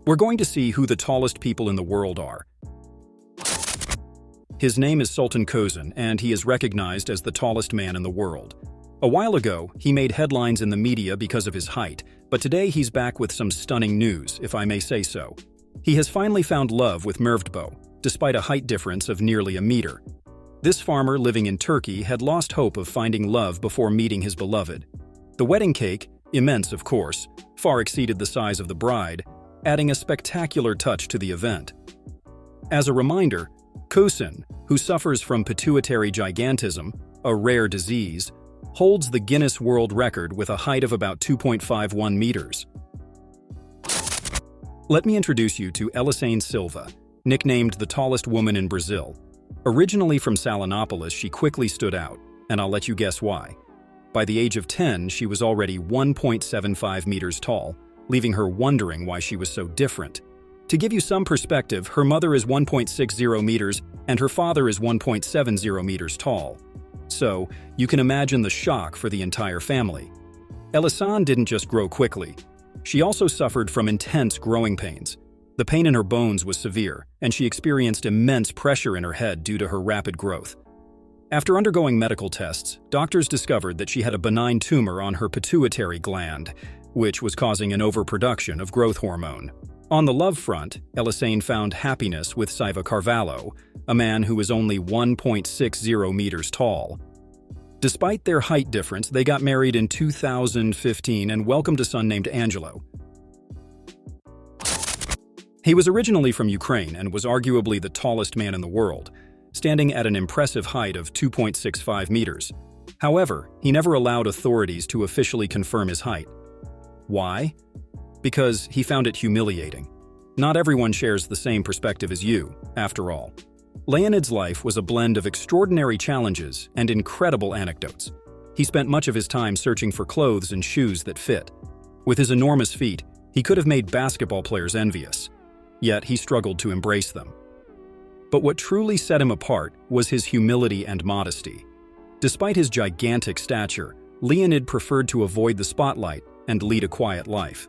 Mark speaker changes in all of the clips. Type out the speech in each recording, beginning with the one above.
Speaker 1: We're going to see who the tallest people in the world are. His name is Sultan Kosen, and he is recognized as the tallest man in the world. A while ago, he made headlines in the media because of his height, but today he's back with some stunning news, if I may say so. He has finally found love with Mehrzad, despite a height difference of nearly a meter. This farmer living in Turkey had lost hope of finding love before meeting his beloved. The wedding cake, immense of course, far exceeded the size of the bride, adding a spectacular touch to the event. As a reminder, Kosen, who suffers from pituitary gigantism, a rare disease, holds the Guinness World Record with a height of about 2.51 meters. Let me introduce you to Elisan Silva, nicknamed the tallest woman in Brazil. Originally from Salinopolis, she quickly stood out, and I'll let you guess why. By the age of 10, she was already 1.75 meters tall, leaving her wondering why she was so different. To give you some perspective, her mother is 1.60 meters and her father is 1.70 meters tall. So, you can imagine the shock for the entire family. Elisan didn't just grow quickly. She also suffered from intense growing pains. The pain in her bones was severe, and she experienced immense pressure in her head due to her rapid growth. After undergoing medical tests, doctors discovered that she had a benign tumor on her pituitary gland, which was causing an overproduction of growth hormone. On the love front, Elisan found happiness with Siva Carvalho, a man who was only 1.60 meters tall. Despite their height difference, they got married in 2015 and welcomed a son named Angelo. He was originally from Ukraine and was arguably the tallest man in the world, standing at an impressive height of 2.65 meters. However, he never allowed authorities to officially confirm his height. Why? Because he found it humiliating. Not everyone shares the same perspective as you, after all. Leonid's life was a blend of extraordinary challenges and incredible anecdotes. He spent much of his time searching for clothes and shoes that fit. With his enormous feet, he could have made basketball players envious. Yet he struggled to embrace them. But what truly set him apart was his humility and modesty. Despite his gigantic stature, Leonid preferred to avoid the spotlight and lead a quiet life.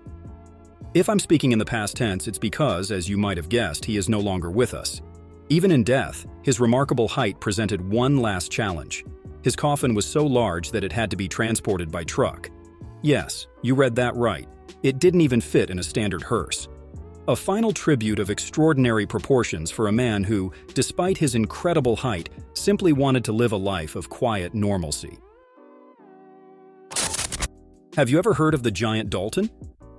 Speaker 1: If I'm speaking in the past tense, it's because, as you might have guessed, he is no longer with us. Even in death, his remarkable height presented one last challenge. His coffin was so large that it had to be transported by truck. Yes, you read that right. It didn't even fit in a standard hearse. A final tribute of extraordinary proportions for a man who, despite his incredible height, simply wanted to live a life of quiet normalcy. Have you ever heard of the giant Dalton?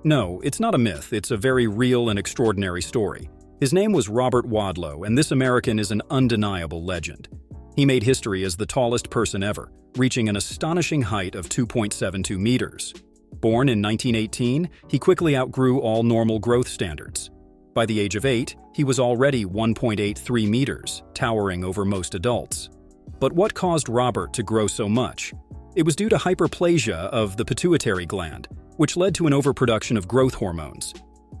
Speaker 1: No, it's not a myth, it's a very real and extraordinary story. His name was Robert Wadlow, and this American is an undeniable legend. He made history as the tallest person ever, reaching an astonishing height of 2.72 meters. Born in 1918, he quickly outgrew all normal growth standards. By the age of 8, he was already 1.83 meters, towering over most adults. But what caused Robert to grow so much? It was due to hyperplasia of the pituitary gland, which led to an overproduction of growth hormones.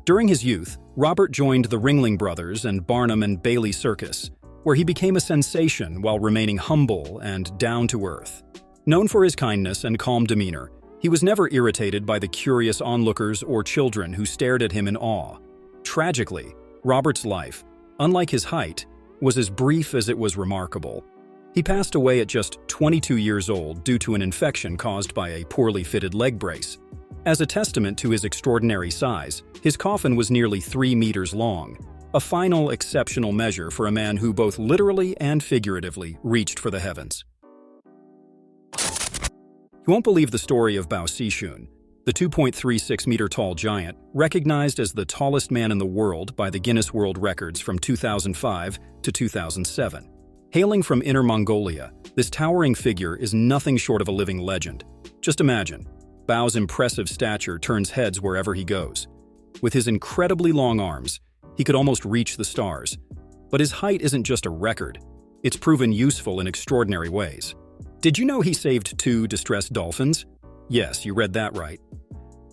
Speaker 1: During his youth, Robert joined the Ringling Brothers and Barnum and Bailey Circus, where he became a sensation while remaining humble and down-to-earth. Known for his kindness and calm demeanor, he was never irritated by the curious onlookers or children who stared at him in awe. Tragically, Robert's life, unlike his height, was as brief as it was remarkable. He passed away at just 22 years old due to an infection caused by a poorly fitted leg brace. As a testament to his extraordinary size, his coffin was nearly 3 meters long, a final exceptional measure for a man who both literally and figuratively reached for the heavens. You won't believe the story of Bao Xishun, the 2.36-meter-tall giant, recognized as the tallest man in the world by the Guinness World Records from 2005 to 2007. Hailing from Inner Mongolia, this towering figure is nothing short of a living legend. Just imagine, Bao's impressive stature turns heads wherever he goes. With his incredibly long arms, he could almost reach the stars. But his height isn't just a record, it's proven useful in extraordinary ways. Did you know he saved 2 distressed dolphins? Yes, you read that right.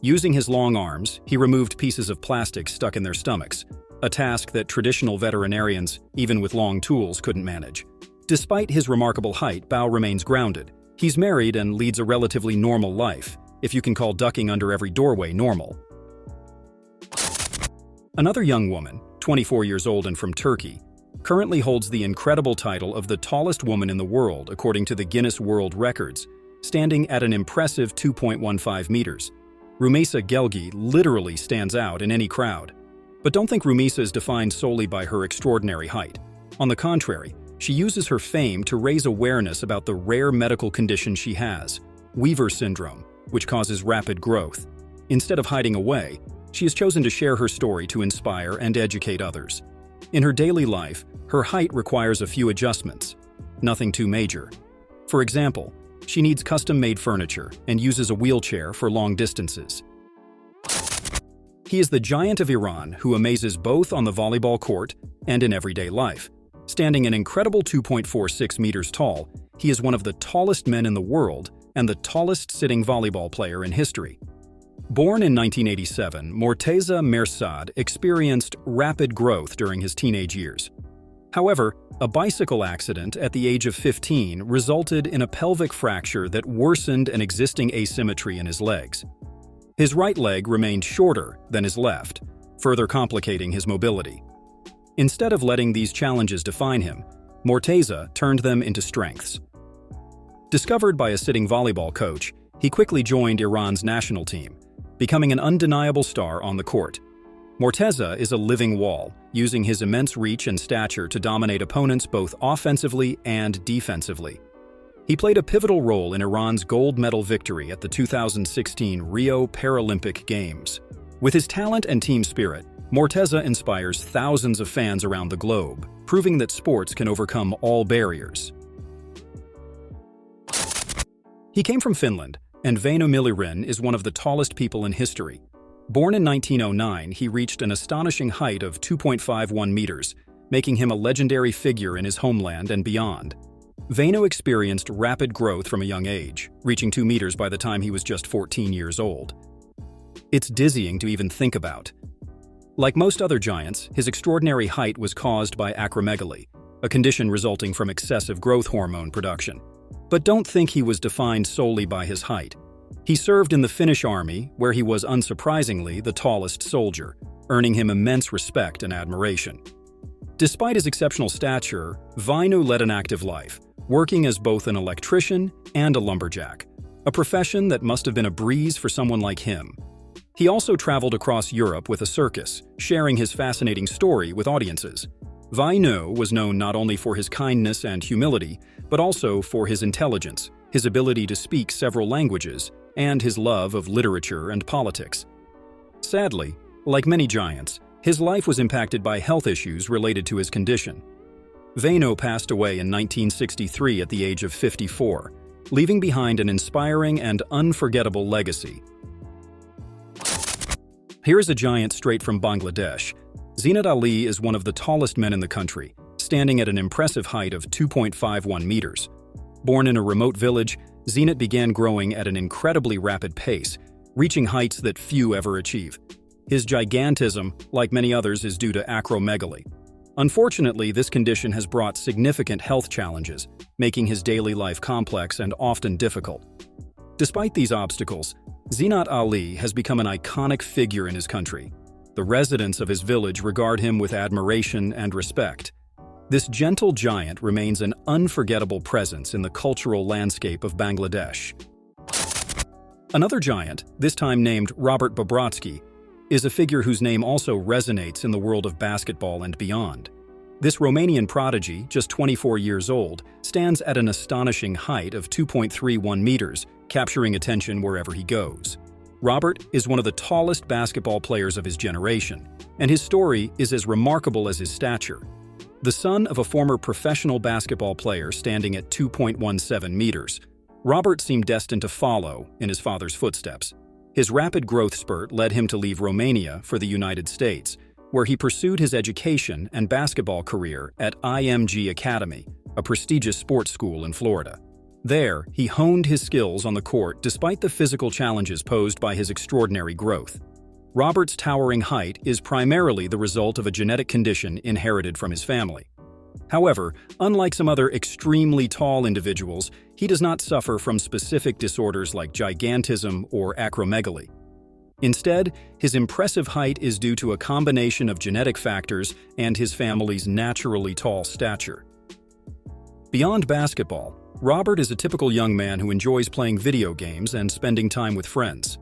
Speaker 1: Using his long arms, he removed pieces of plastic stuck in their stomachs, a task that traditional veterinarians, even with long tools, couldn't manage. Despite his remarkable height, Bao remains grounded. He's married and leads a relatively normal life, if you can call ducking under every doorway normal. Another young woman, 24 years old and from Turkey, currently holds the incredible title of the tallest woman in the world according to the Guinness World Records, standing at an impressive 2.15 meters. Rumeysa Gelgi literally stands out in any crowd. But don't think Rumeysa is defined solely by her extraordinary height. On the contrary, she uses her fame to raise awareness about the rare medical condition she has, Weaver syndrome, which causes rapid growth. Instead of hiding away, she has chosen to share her story to inspire and educate others. In her daily life, her height requires a few adjustments, nothing too major. For example, she needs custom-made furniture and uses a wheelchair for long distances. He is the giant of Iran who amazes both on the volleyball court and in everyday life. Standing an incredible 2.46 meters tall, he is one of the tallest men in the world and the tallest sitting volleyball player in history. Born in 1987, Morteza Mehrzad experienced rapid growth during his teenage years. However, a bicycle accident at the age of 15 resulted in a pelvic fracture that worsened an existing asymmetry in his legs. His right leg remained shorter than his left, further complicating his mobility. Instead of letting these challenges define him, Morteza turned them into strengths. Discovered by a sitting volleyball coach, he quickly joined Iran's national team, becoming an undeniable star on the court. Morteza is a living wall, using his immense reach and stature to dominate opponents both offensively and defensively. He played a pivotal role in Iran's gold medal victory at the 2016 Rio Paralympic Games. With his talent and team spirit, Morteza inspires thousands of fans around the globe, proving that sports can overcome all barriers. He came from Finland, and Vaino Myllyrinne is one of the tallest people in history. Born in 1909, he reached an astonishing height of 2.51 meters, making him a legendary figure in his homeland and beyond. Vaino experienced rapid growth from a young age, reaching 2 meters by the time he was just 14 years old. It's dizzying to even think about. Like most other giants, his extraordinary height was caused by acromegaly, a condition resulting from excessive growth hormone production. But don't think he was defined solely by his height. He served in the Finnish army, where he was unsurprisingly the tallest soldier, earning him immense respect and admiration. Despite his exceptional stature, Vaino led an active life, working as both an electrician and a lumberjack, a profession that must have been a breeze for someone like him. He also traveled across Europe with a circus, sharing his fascinating story with audiences. Vaino was known not only for his kindness and humility, but also for his intelligence, his ability to speak several languages, and his love of literature and politics. Sadly, like many giants, his life was impacted by health issues related to his condition. Vaino passed away in 1963 at the age of 54, leaving behind an inspiring and unforgettable legacy. Here's a giant straight from Bangladesh. Zenit Ali is one of the tallest men in the country, standing at an impressive height of 2.51 meters. Born in a remote village, Zenit began growing at an incredibly rapid pace, reaching heights that few ever achieve. His gigantism, like many others, is due to acromegaly. Unfortunately, this condition has brought significant health challenges, making his daily life complex and often difficult. Despite these obstacles, Zenit Ali has become an iconic figure in his country. The residents of his village regard him with admiration and respect. This gentle giant remains an unforgettable presence in the cultural landscape of Bangladesh. Another giant, this time named Robert Bobroczky, is a figure whose name also resonates in the world of basketball and beyond. This Romanian prodigy, just 24 years old, stands at an astonishing height of 2.31 meters, capturing attention wherever he goes. Robert is one of the tallest basketball players of his generation, and his story is as remarkable as his stature. The son of a former professional basketball player standing at 2.17 meters, Robert seemed destined to follow in his father's footsteps. His rapid growth spurt led him to leave Romania for the United States, where he pursued his education and basketball career at IMG Academy, a prestigious sports school in Florida. There, he honed his skills on the court despite the physical challenges posed by his extraordinary growth. Robert's towering height is primarily the result of a genetic condition inherited from his family. However, unlike some other extremely tall individuals, he does not suffer from specific disorders like gigantism or acromegaly. Instead, his impressive height is due to a combination of genetic factors and his family's naturally tall stature. Beyond basketball, Robert is a typical young man who enjoys playing video games and spending time with friends.